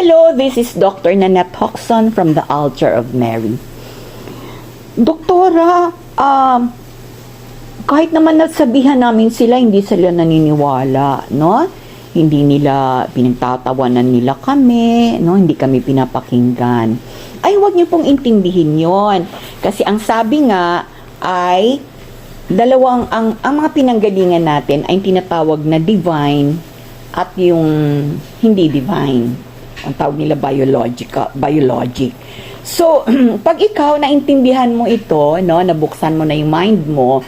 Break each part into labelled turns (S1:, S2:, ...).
S1: Hello, this is Dr. Nanette Hoxon from the Altar of Mary. Doktora, kahit naman nasabihan namin sila, hindi sila naniniwala, no? Hindi nila, pinagtatawanan nila kami, no? Hindi kami pinapakinggan. Ay, huwag niyo pong intindihin yon. Kasi ang sabi nga ay, ang mga pinanggalingan natin ay tinatawag na divine at yung hindi divine. Ang tawag nila biologic. So, pag ikaw naintindihan mo ito, no, nabuksan mo na yung mind mo,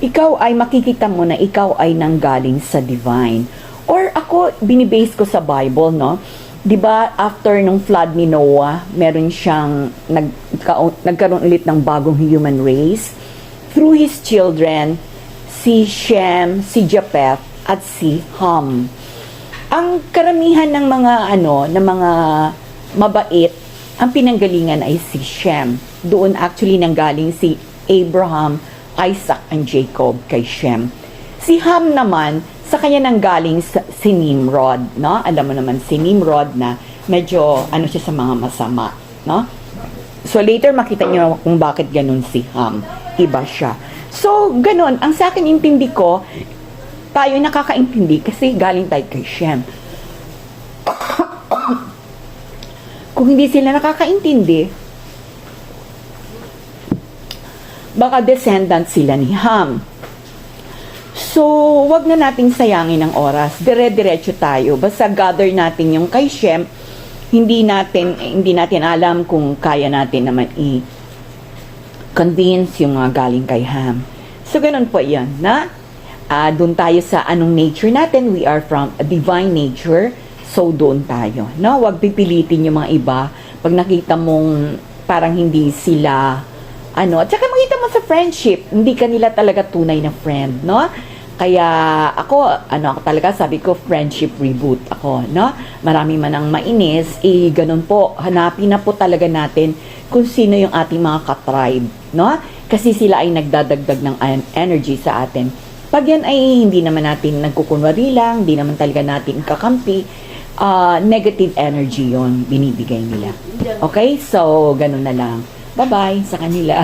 S1: ikaw ay makikita mo na ikaw ay nanggaling sa divine. Or ako, binibase ko sa Bible, no? 'Di ba after nung flood ni Noah, meron siyang nagkaroon ulit ng bagong human race through his children, si Shem, si Japheth, at si Ham. Ang karamihan ng mga mabait, ang pinanggalingan ay si Shem. Doon actually nanggaling si Abraham, Isaac, and Jacob kay Shem. Si Ham naman, sa kanya nanggaling si Nimrod, no? Alam mo naman si Nimrod na medyo siya sa mga masama, no? So later makita niyo kung bakit ganun si Ham. Iba siya. So ganun, ang sa akin intindi ko, tayo nakakaintindi kasi galing tayo kay Shem. Kung hindi sila nakakaintindi, baka descendant sila ni Ham. So, wag na nating sayangin ang oras. Dire-diretso tayo. Basta gather natin yung kay Shem. Hindi natin alam kung kaya natin naman i-convince yung galing kay Ham. So, ganun po yan, na? Doon tayo sa anong nature natin. We are from a divine nature. So, doon tayo. No? Huwag pipilitin yung mga iba. Pag nakita mong parang hindi sila, at saka makita mo sa friendship, hindi ka nila talaga tunay na friend, no? Kaya ako talaga sabi ko, friendship reboot ako, no? Marami man ang mainis, ganun po. Hanapin na po talaga natin kung sino yung ating mga ka-tribe, no? Kasi sila ay nagdadagdag ng energy sa atin. Pag yan ay hindi naman natin nagkukunwari lang, hindi naman talaga natin kakampi, negative energy yon binibigay nila. Okay? So, ganun na lang. Bye-bye sa kanila.